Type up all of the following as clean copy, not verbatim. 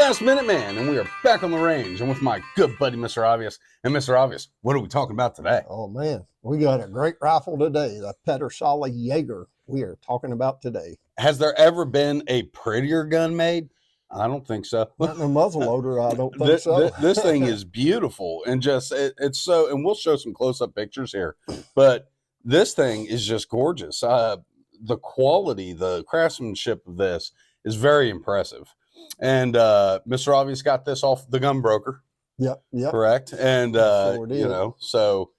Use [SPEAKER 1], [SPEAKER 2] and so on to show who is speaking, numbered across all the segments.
[SPEAKER 1] Last Minute Man, and we are back on the range. I'm with my good buddy, Mr. Obvious. And Mr. Obvious, what are we talking about today?
[SPEAKER 2] Oh, man. We got a great rifle today, the Pedersoli Jegar we are talking about today.
[SPEAKER 1] Has there ever been a prettier gun made? I don't think so.
[SPEAKER 2] Not in a muzzleloader, I don't think so.
[SPEAKER 1] This thing is beautiful, and just it's so, and we'll show some close-up pictures here, but this thing is just gorgeous. The quality, the craftsmanship of this is very impressive. And Mr. Obvious got this off the gun broker.
[SPEAKER 2] Yep.
[SPEAKER 1] Correct. And
[SPEAKER 2] Sure
[SPEAKER 1] you know, so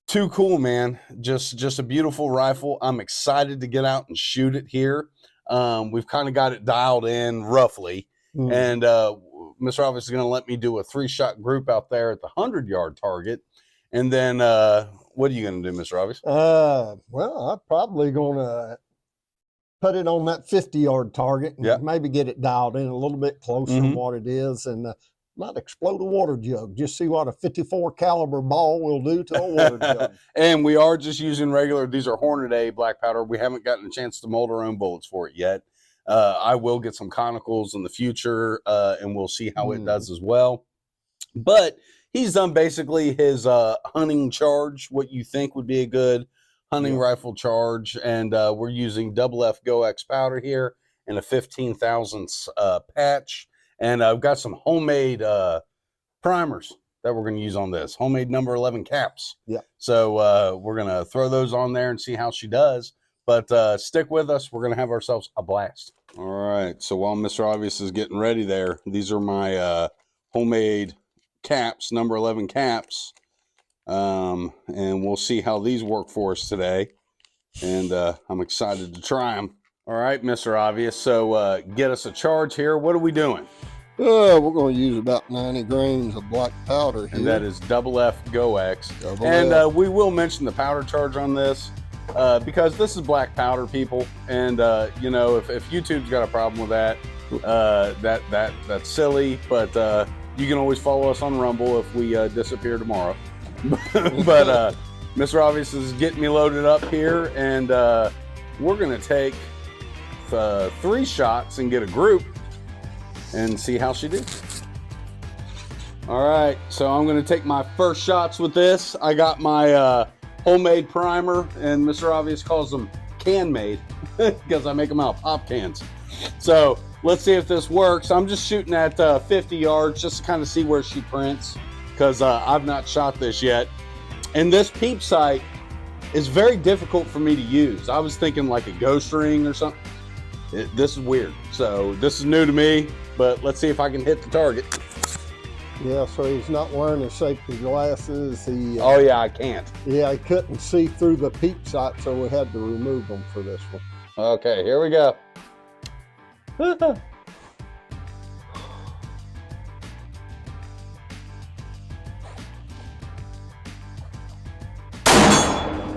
[SPEAKER 1] too cool, man. Just a beautiful rifle. I'm excited to get out and shoot it here. We've kind of got it dialed in roughly. And Mr. Obvious is going to let me do a 3-shot group out there at the 100-yard target. And then what are you going to do, Mr. Obvious?
[SPEAKER 2] Well, I'm probably going to put it on that 50-yard target and maybe get it dialed in a little bit closer than what it is, and might explode a water jug. Just see what a 54 caliber ball will do to a water jug.
[SPEAKER 1] And we are just using regular, these are Hornet A black powder. We haven't gotten a chance to mold our own bullets for it yet. I will get some conicals in the future, and we'll see how it does as well. But he's done basically his hunting charge, what you think would be a good hunting rifle charge, and we're using double F Go-X powder here and a 15 thousandths patch, and I've got some homemade primers that we're going to use on this, homemade number 11 caps. So we're going to throw those on there and see how she does, but stick with us. We're going to have ourselves a blast. All right, so while Mr. Obvious is getting ready there, these are my homemade caps, number 11 caps. And we'll see how these work for us today, and I'm excited to try them. All right, Mr. Obvious, so get us a charge here. What are we doing?
[SPEAKER 2] We're going to use about 90 grains of black powder here.
[SPEAKER 1] And that is double F Go-X. And we will mention the powder charge on this because this is black powder, people, and you know, if YouTube's got a problem with that, that's silly, but you can always follow us on Rumble if we disappear tomorrow. But Mr. Obvious is getting me loaded up here, and we're going to take 3 shots and get a group and see how she does. All right, so I'm going to take my first shots with this. I got my homemade primer, and Mr. Obvious calls them can-made because I make them out of pop cans. So let's see if this works. I'm just shooting at 50 yards just to kind of see where she prints, because I've not shot this yet. And this peep sight is very difficult for me to use. I was thinking like a ghost ring or something. This is weird. So this is new to me, but let's see if I can hit the target.
[SPEAKER 2] Yeah, so he's not wearing his safety glasses.
[SPEAKER 1] Oh yeah, I can't.
[SPEAKER 2] Yeah, he couldn't see through the peep sight, so we had to remove them for this one.
[SPEAKER 1] Okay, here we go.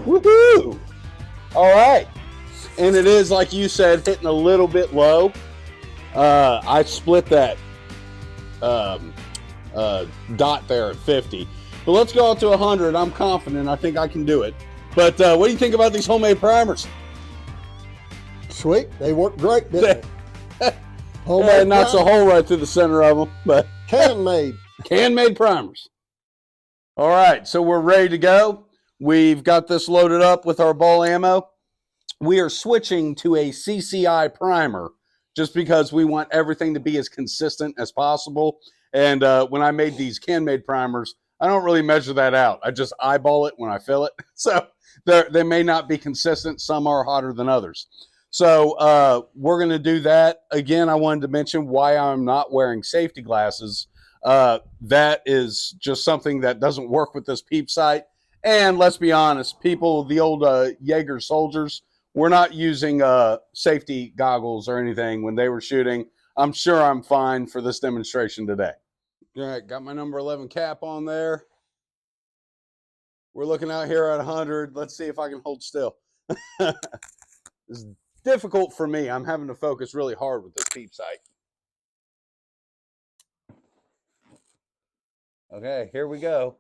[SPEAKER 1] Woohoo! All right, and it is, like you said, hitting a little bit low. I split that dot there at 50, but let's go out to 100. I'm confident. I think I can do it. But what do you think about these homemade primers?
[SPEAKER 2] Sweet, they work great, didn't they?
[SPEAKER 1] Homemade knocks a hole right through the center of them, but can-made primers. All right, so we're ready to go. We've got this loaded up with our ball ammo. We are switching to a CCI primer just because we want everything to be as consistent as possible. And when I made these can-made primers, I don't really measure that out. I just eyeball it when I fill it. So they may not be consistent. Some are hotter than others. So we're going to do that. Again, I wanted to mention why I'm not wearing safety glasses. That is just something that doesn't work with this peep sight. And let's be honest, people, the old Jaeger soldiers, we're not using safety goggles or anything when they were shooting. I'm sure I'm fine for this demonstration today. All right, got my number 11 cap on there. We're looking out here at 100. Let's see if I can hold still. This is difficult for me. I'm having to focus really hard with this peep sight. Okay, here we go.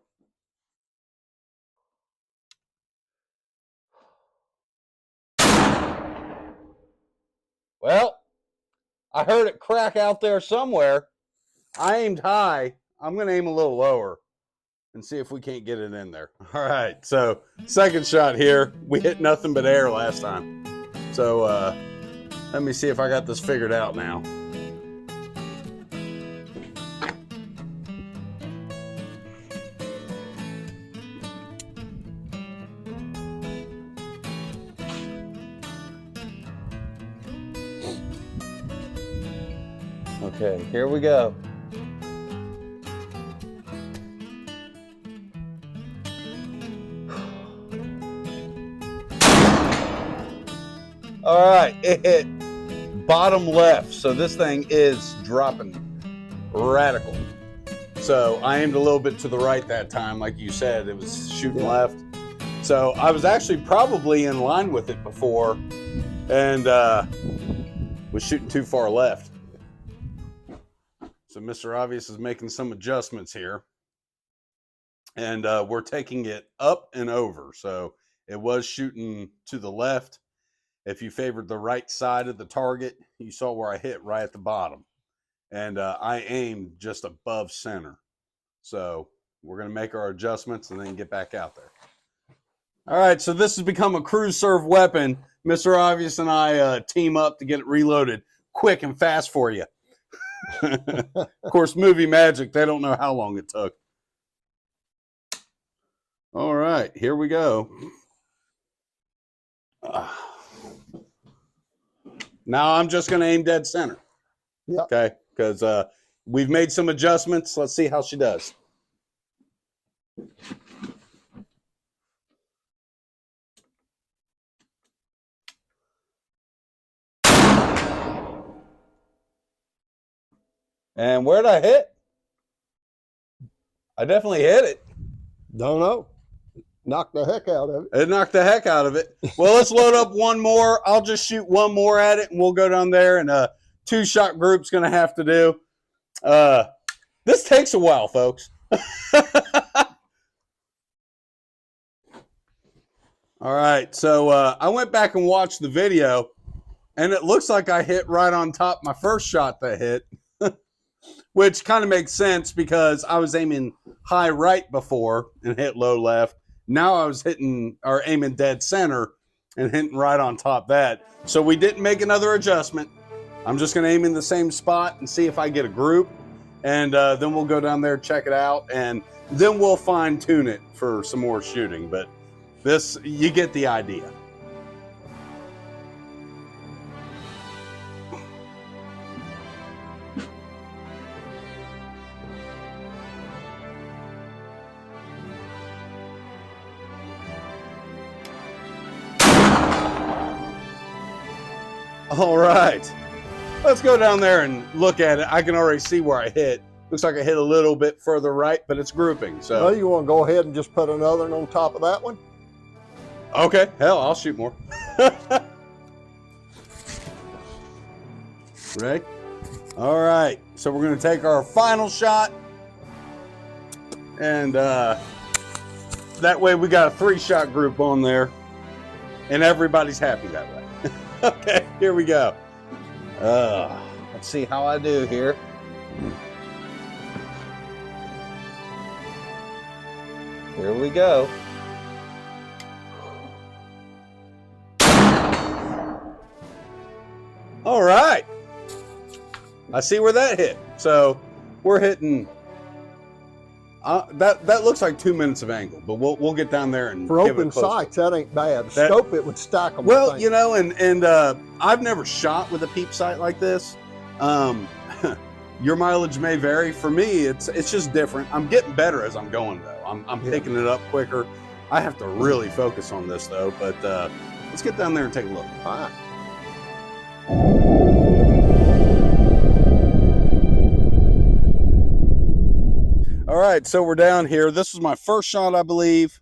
[SPEAKER 1] Well, I heard it crack out there somewhere. I aimed high. I'm going to aim a little lower and see if we can't get it in there. All right, so second shot here. We hit nothing but air last time. So let me see if I got this figured out now. Okay, here we go. All right, it hit bottom left. So this thing is dropping radical. So I aimed a little bit to the right that time. Like you said, it was shooting left. So I was actually probably in line with it before and was shooting too far left. So Mr. Obvious is making some adjustments here. And we're taking it up and over. So it was shooting to the left. If you favored the right side of the target, you saw where I hit right at the bottom. And I aimed just above center. So we're going to make our adjustments and then get back out there. All right, so this has become a cruise serve weapon. Mr. Obvious and I team up to get it reloaded quick and fast for you. Of course, movie magic, they don't know how long it took. All right, here we go. Now I'm just going to aim dead center.
[SPEAKER 2] Yeah.
[SPEAKER 1] Okay, because we've made some adjustments. Let's see how she does. And where'd I hit? I definitely hit it.
[SPEAKER 2] Don't know. Knocked the heck out of it.
[SPEAKER 1] It knocked the heck out of it. Well, let's load up one more. I'll just shoot one more at it, and we'll go down there, and a two-shot group's going to have to do. This takes a while, folks. All right, so I went back and watched the video, and it looks like I hit right on top my first shot that hit, which kind of makes sense because I was aiming high right before and hit low left. Now I was aiming dead center and hitting right on top that. So we didn't make another adjustment. I'm just going to aim in the same spot and see if I get a group. And then we'll go down there, check it out, and then we'll fine tune it for some more shooting. But this, you get the idea. All right, let's go down there and look at it. I can already see where I hit. Looks like I hit a little bit further right, but it's grouping. So
[SPEAKER 2] well, you want to go ahead and just put another one on top of that one?
[SPEAKER 1] Okay, hell, I'll shoot more. Ready? All right, so we're going to take our final shot. And that way we got a 3-shot group on there. And everybody's happy that way. Okay, here we go. Let's see how I do here. Here we go. All right. I see where that hit. So we're hitting. That looks like 2 minutes of angle, but we'll get down there and
[SPEAKER 2] for
[SPEAKER 1] give
[SPEAKER 2] open
[SPEAKER 1] it a
[SPEAKER 2] sights. That ain't bad. Scope it would stack them.
[SPEAKER 1] Well, you know, and I've never shot with a peep sight like this. Your mileage may vary. For me, it's just different. I'm getting better as I'm going though. I'm picking it up quicker. I have to really focus on this though. But let's get down there and take a look.
[SPEAKER 2] All right.
[SPEAKER 1] All right, so we're down here. This was my first shot, I believe.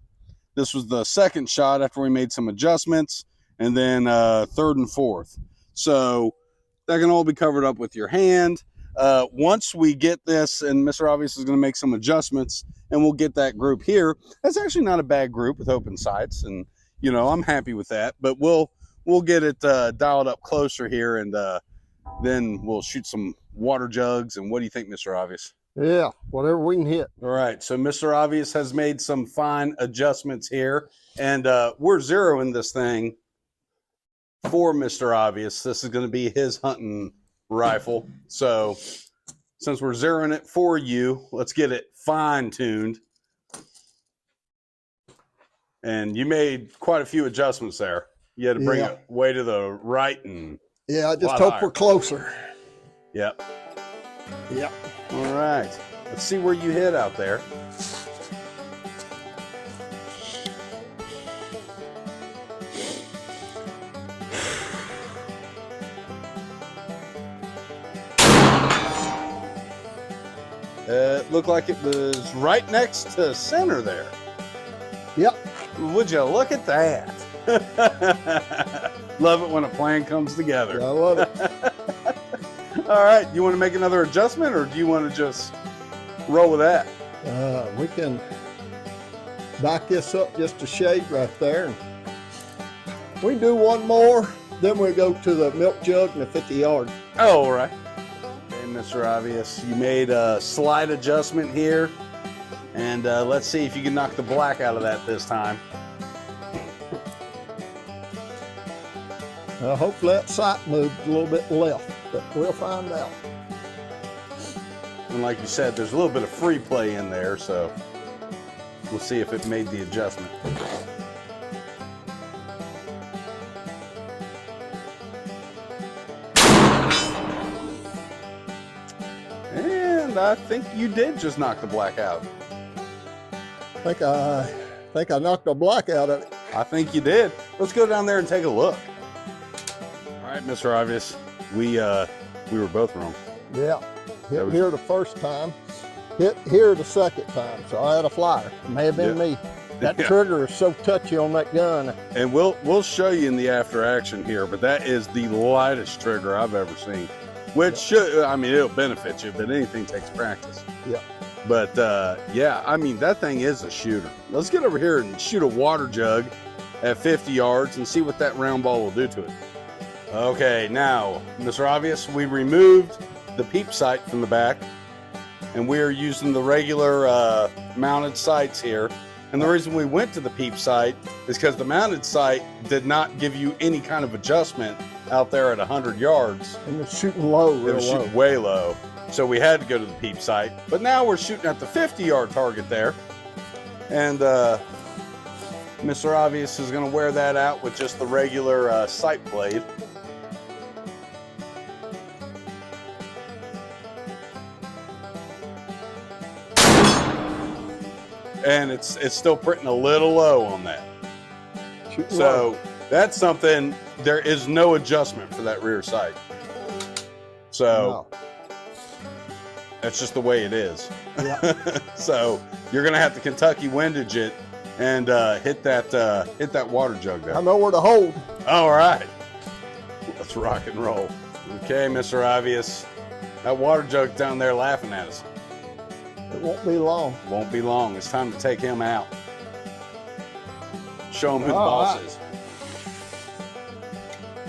[SPEAKER 1] This was the second shot after we made some adjustments, and then third and fourth. So that can all be covered up with your hand. Once we get this, and Mr. Obvious is going to make some adjustments, and we'll get that group here. That's actually not a bad group with open sights, and you know I'm happy with that. But we'll get it dialed up closer here and then we'll shoot some water jugs. And what do you think, Mr. Obvious?
[SPEAKER 2] Yeah, whatever we can hit.
[SPEAKER 1] All right, so Mr. Obvious has made some fine adjustments here, and we're zeroing this thing for Mr. Obvious. This is going to be his hunting rifle. So since we're zeroing it for you, let's get it fine-tuned. And you made quite a few adjustments there. You had to bring it way to the right and
[SPEAKER 2] I just hope we're closer.
[SPEAKER 1] Yep.
[SPEAKER 2] Yep.
[SPEAKER 1] All right. Let's see where you hit out there. It looked like it was right next to center there.
[SPEAKER 2] Yep.
[SPEAKER 1] Would you look at that? Love it when a plan comes together.
[SPEAKER 2] I love it.
[SPEAKER 1] All right. You want to make another adjustment, or do you want to just roll with that?
[SPEAKER 2] We can back this up just a shade right there. We do one more, then we go to the milk jug and the 50 yard.
[SPEAKER 1] Oh, all right. Okay, Mr. Obvious, you made a slight adjustment here. And let's see if you can knock the black out of that this time.
[SPEAKER 2] Hopefully that sight moved a little bit left, but we'll find out.
[SPEAKER 1] And like you said, there's a little bit of free play in there, so we'll see if it made the adjustment. And I think you did just knock the black out.
[SPEAKER 2] I think I knocked the black out of it.
[SPEAKER 1] I think you did. Let's go down there and take a look. All right, Mr. Obvious, we were both wrong.
[SPEAKER 2] Yeah, hit here the first time, hit here the second time, so I had a flyer. It may have been me. That trigger is so touchy on that gun.
[SPEAKER 1] And we'll show you in the after action here, but that is the lightest trigger I've ever seen. Which should, I mean, it'll benefit you, but anything takes practice.
[SPEAKER 2] Yeah.
[SPEAKER 1] But yeah, I mean, that thing is a shooter. Let's get over here and shoot a water jug at 50 yards and see what that round ball will do to it. Okay, now, Mr. Obvious, we removed the peep sight from the back, and we are using the regular mounted sights here. And the reason we went to the peep sight is because the mounted sight did not give you any kind of adjustment out there at 100 yards.
[SPEAKER 2] And it's shooting low, real low.
[SPEAKER 1] It was shooting way low. So we had to go to the peep sight. But now we're shooting at the 50-yard target there. And Mr. Obvious is going to wear that out with just the regular sight blade. And it's still printing a little low on that. So that's something, there is no adjustment for that rear sight. So that's just the way it is.
[SPEAKER 2] Yeah.
[SPEAKER 1] So you're gonna have to Kentucky windage it and hit that water jug there.
[SPEAKER 2] I know where to hold.
[SPEAKER 1] All right. Let's rock and roll. Okay, Mr. Obvious. That water jug down there laughing at us.
[SPEAKER 2] It won't be long.
[SPEAKER 1] Won't be long. It's time to take him out. Show him who the boss is.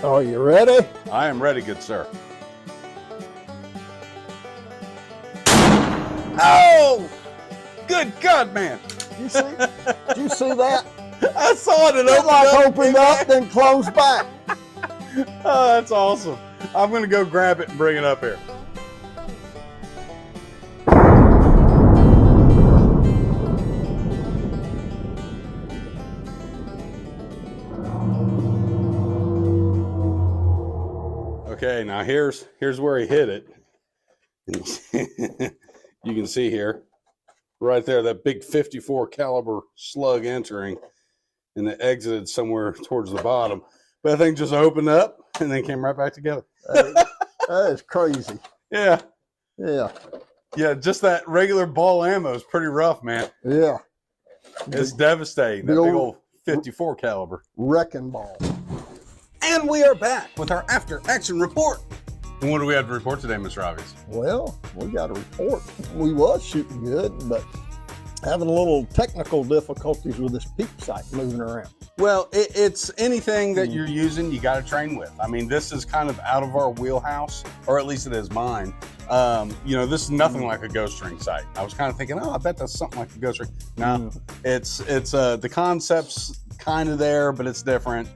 [SPEAKER 2] Are you ready?
[SPEAKER 1] I am ready, good sir. Oh! Good God, man.
[SPEAKER 2] You see? Did you see that?
[SPEAKER 1] I saw it.
[SPEAKER 2] It opened up, then closed back.
[SPEAKER 1] Oh, that's awesome. I'm going to go grab it and bring it up here. Okay, now here's where he hit it. You can see here, right there, that big 54 caliber slug entering, and it exited somewhere towards the bottom. But that thing just opened up and then came right back together.
[SPEAKER 2] That is crazy.
[SPEAKER 1] Yeah.
[SPEAKER 2] Yeah.
[SPEAKER 1] Yeah, just that regular ball ammo is pretty rough, man.
[SPEAKER 2] Yeah.
[SPEAKER 1] It's devastating, that big old 54 caliber.
[SPEAKER 2] Wrecking ball.
[SPEAKER 1] And we are back with our after action report. And what do we have to report today, Mr. Obvious?
[SPEAKER 2] Well, we got a report. We was shooting good, but having a little technical difficulties with this peep sight moving around.
[SPEAKER 1] Well, it's anything that you're using, you got to train with. I mean, this is kind of out of our wheelhouse, or at least it is mine. You know, this is nothing like a ghost ring sight. I was kind of thinking, oh, I bet that's something like a ghost ring. No, it's the concept's kind of there, but it's different.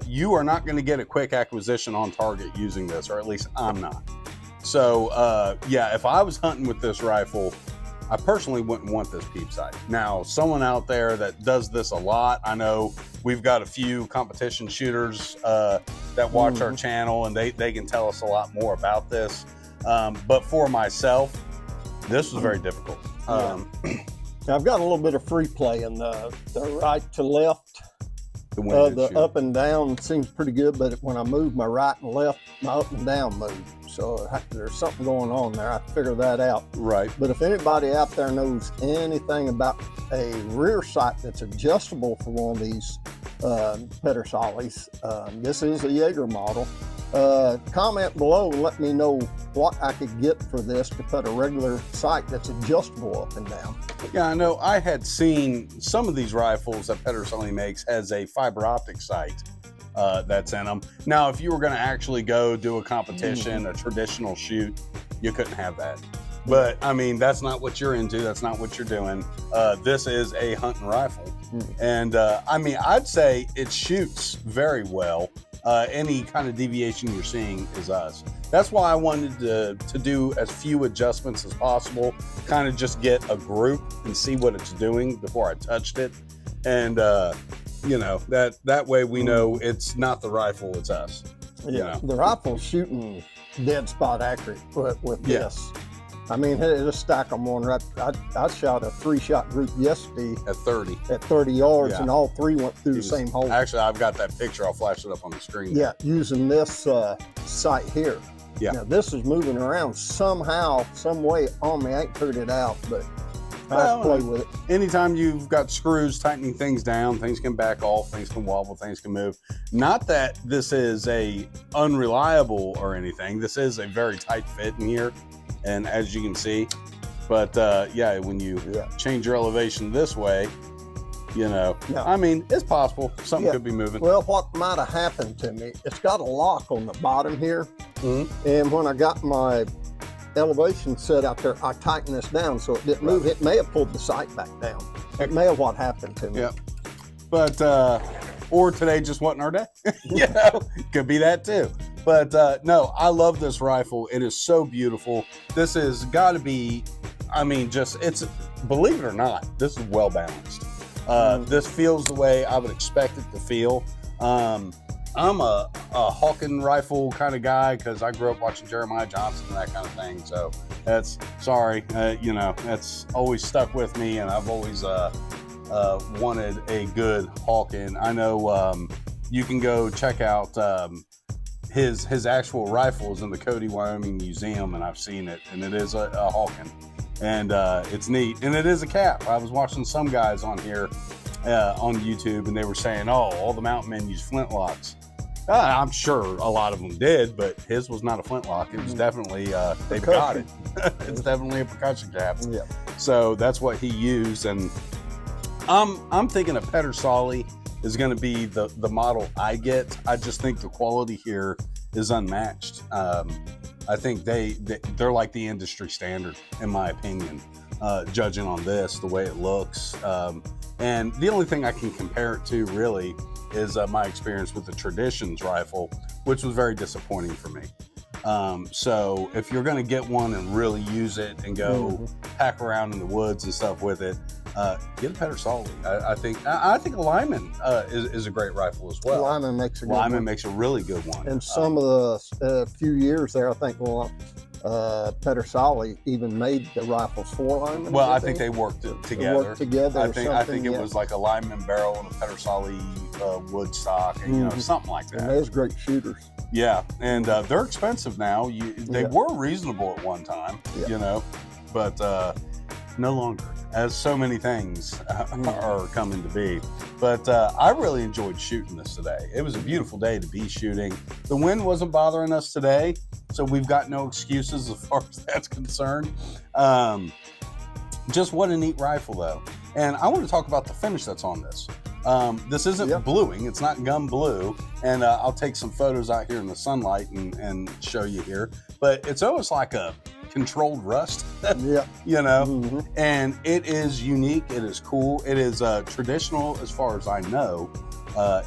[SPEAKER 1] You are not going to get a quick acquisition on target using this, or at least I'm not. So, yeah, if I was hunting with this rifle, I personally wouldn't want this peep sight. Now, someone out there that does this a lot, I know we've got a few competition shooters that watch our channel, and they can tell us a lot more about this. But for myself, this was very difficult.
[SPEAKER 2] Now, I've got a little bit of free play in the right to left. The up and down seems pretty good, but when I move my right and left, my up and down move. So there's something going on there. I have to figure that out.
[SPEAKER 1] Right.
[SPEAKER 2] But if anybody out there knows anything about a rear sight that's adjustable for one of these Pedersolis, this is a Jegar model. Comment below and let me know what I could get for this to put a regular sight that's adjustable up and down.
[SPEAKER 1] Yeah, I know I had seen some of these rifles that Pedersoli makes has a fiber optic sight that's in them. Now, if you were going to actually go do a competition, a traditional shoot, you couldn't have that. But I mean, that's not what you're into. That's not what you're doing. This is a hunting rifle. And I mean, I'd say it shoots very well. Any kind of deviation you're seeing is us. That's why I wanted to do as few adjustments as possible, kind of just get a group and see what it's doing before I touched it. And, you know, that way we know it's not the rifle, it's us.
[SPEAKER 2] Yeah,
[SPEAKER 1] you know?
[SPEAKER 2] The rifle's shooting dead spot accurate with this. I mean, it'll stack them on right. I shot a 3-shot group yesterday
[SPEAKER 1] At 30.
[SPEAKER 2] At 30 yards, and all 3 went through the same hole.
[SPEAKER 1] Actually, I've got that picture. I'll flash it up on the screen.
[SPEAKER 2] Yeah, using this sight here.
[SPEAKER 1] Yeah.
[SPEAKER 2] Now, this is moving around somehow, some way on me. I ain't figured it out, but I have to play with it.
[SPEAKER 1] Anytime you've got screws tightening things down, things can back off, things can wobble, things can move. Not that this is a unreliable or anything. This is a very tight fit in here. And as you can see, but yeah, when you change your elevation this way, you know, I mean, it's possible something could be moving.
[SPEAKER 2] Well, what might have happened to me, it's got a lock on the bottom here. And when I got my elevation set out there, I tightened this down so it didn't move. It may have pulled the sight back down. It may have what happened to me.
[SPEAKER 1] Yeah. But, or today just wasn't our day. You know, could be that too. But no, I love this rifle. It is so beautiful. This has got to be, I mean, it's, believe it or not, this is well balanced. This feels the way I would expect it to feel. I'm a Hawking rifle kind of guy because I grew up watching Jeremiah Johnson and that kind of thing. So that's, sorry, you know, that's always stuck with me, and I've always wanted a good Hawking. I know you can go check out his actual rifles in the Cody, Wyoming Museum, and I've seen it, and it is a Hawking, and it's neat, and it is a cap. I was watching some guys on here on YouTube, and they were saying, oh, all the mountain men use flintlocks. I'm sure a lot of them did, but his was not a flintlock. It was definitely, they've got it. It's definitely a percussion cap.
[SPEAKER 2] Yeah.
[SPEAKER 1] So that's what he used, and I'm thinking a Pedersoli is going to be the model I get. I just think the quality here is unmatched. I think they're like the industry standard, in my opinion, judging on this, the way it looks. And the only thing I can compare it to really is my experience with the Traditions rifle, which was very disappointing for me. So if you're going to get one and really use it and go pack around in the woods and stuff with it, get a Pedersoli. I think a Lyman is a great rifle as well.
[SPEAKER 2] Lyman makes a good
[SPEAKER 1] Lyman
[SPEAKER 2] one.
[SPEAKER 1] makes a really good one.
[SPEAKER 2] And some of the few years there, I think Pedersoli even made the rifles for Lyman.
[SPEAKER 1] Well, I think they worked together. I think it was like a Lyman barrel and a Pedersoli wood stock, and you know, something like that.
[SPEAKER 2] And those great shooters.
[SPEAKER 1] Yeah, and they're expensive now. They were reasonable at one time, you know, but no longer, as so many things are coming to be. But I really enjoyed shooting this today. It was a beautiful day to be shooting. The wind wasn't bothering us today, so we've got no excuses as far as that's concerned. Just what a neat rifle, though. And I want to talk about the finish that's on this. This isn't bluing. It's not gum blue. And I'll take some photos out here in the sunlight and show you here. But it's almost like a controlled rust, you know, and it is unique. It is cool. It is traditional as far as I know.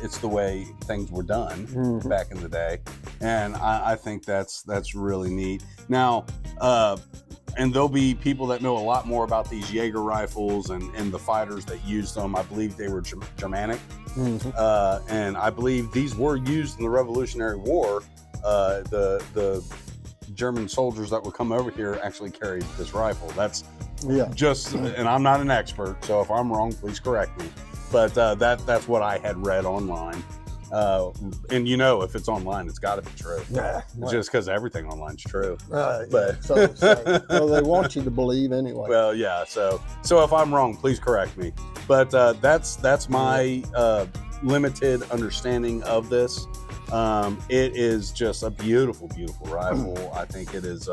[SPEAKER 1] It's the way things were done back in the day. And I think that's really neat. Now, and there'll be people that know a lot more about these Jaeger rifles and the fighters that used them. I believe they were Germanic. And I believe these were used in the Revolutionary War. The German soldiers that would come over here actually carried this rifle. That's just, and I'm not an expert, so if I'm wrong, please correct me. But that's what I had read online. And you know, if it's online, it's got to be true.
[SPEAKER 2] Yeah,
[SPEAKER 1] it's just because everything online's true.
[SPEAKER 2] But so they want you to believe anyway.
[SPEAKER 1] Well, yeah. So if I'm wrong, please correct me. But that's my limited understanding of this. It is just a beautiful, beautiful rifle. I think it is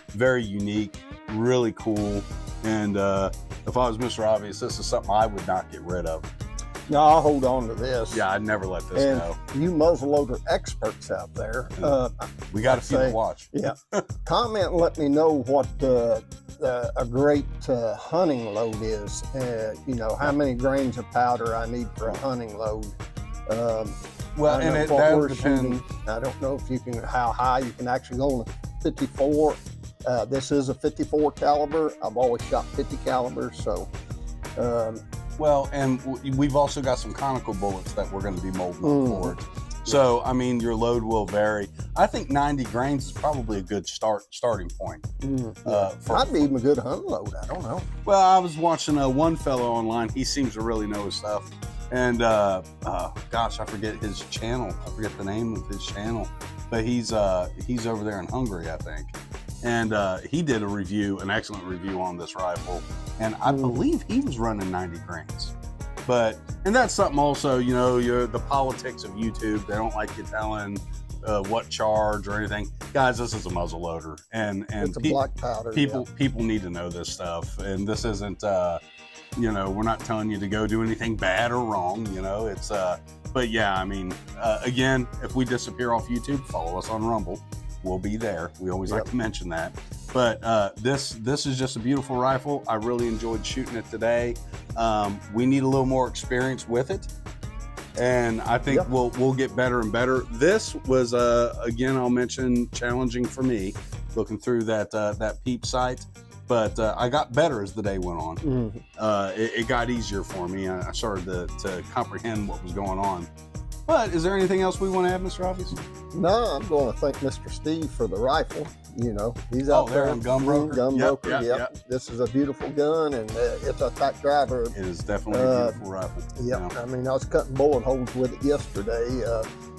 [SPEAKER 1] very unique, really cool. And if I was Mr. Obvious, this is something I would not get rid of.
[SPEAKER 2] No, I'll hold on to this.
[SPEAKER 1] Yeah, I'd never let this go.
[SPEAKER 2] You muzzleloader experts out there,
[SPEAKER 1] we got a few to watch.
[SPEAKER 2] Yeah, comment and let me know what a great hunting load is. You know, how many grains of powder I need for a hunting load.
[SPEAKER 1] Well, and that depends.
[SPEAKER 2] I don't know if you can, how high you can actually go on a 54. This is a 54 caliber. I've always shot 50 caliber, so.
[SPEAKER 1] Well, and we've also got some conical bullets that we're going to be molding up for it. So, I mean, your load will vary. I think 90 grains is probably a good starting point.
[SPEAKER 2] Might be even a good hunt load. I don't know.
[SPEAKER 1] Well, I was watching one fellow online. He seems to really know his stuff. And gosh, I forget his channel. I forget the name of his channel. But he's over there in Hungary, I think. And he did an excellent review on this rifle. And I believe he was running 90 grains. And that's something also, you know, the politics of YouTube. They don't like you telling what charge or anything. Guys, this is a muzzle loader. And
[SPEAKER 2] it's a black powder.
[SPEAKER 1] People need to know this stuff. And this isn't, you know, we're not telling you to go do anything bad or wrong, you know. It's, but yeah, I mean, again, if we disappear off YouTube, follow us on Rumble. We'll be there. We always like to mention that. But this is just a beautiful rifle. I really enjoyed shooting it today. We need a little more experience with it, and I think we'll get better and better. This was again, I'll mention, challenging for me looking through that peep sight. But I got better as the day went on. It got easier for me. I started to comprehend what was going on. But is there anything else we want to add, Mr. Obvious?
[SPEAKER 2] No, I'm going to thank Mr. Steve for the rifle. You know, he's out there
[SPEAKER 1] on Gunbroker.
[SPEAKER 2] Yep. This is a beautiful gun, and it's a tight driver.
[SPEAKER 1] It is definitely a beautiful rifle.
[SPEAKER 2] Yep. I mean, I was cutting bullet holes with it yesterday,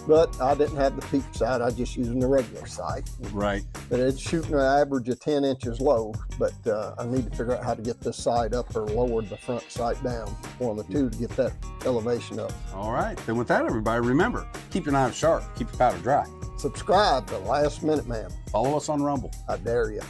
[SPEAKER 2] but I didn't have the peep sight. I just using the regular sight.
[SPEAKER 1] Right.
[SPEAKER 2] But it's shooting an average of 10 inches low. But I need to figure out how to get this sight up or lower the front sight down. One of the two to get that elevation up.
[SPEAKER 1] All right. Then with that, everybody, remember, keep your knives sharp, keep your powder dry.
[SPEAKER 2] Subscribe to Last Minute Man.
[SPEAKER 1] Follow us on Rumble.
[SPEAKER 2] I dare you.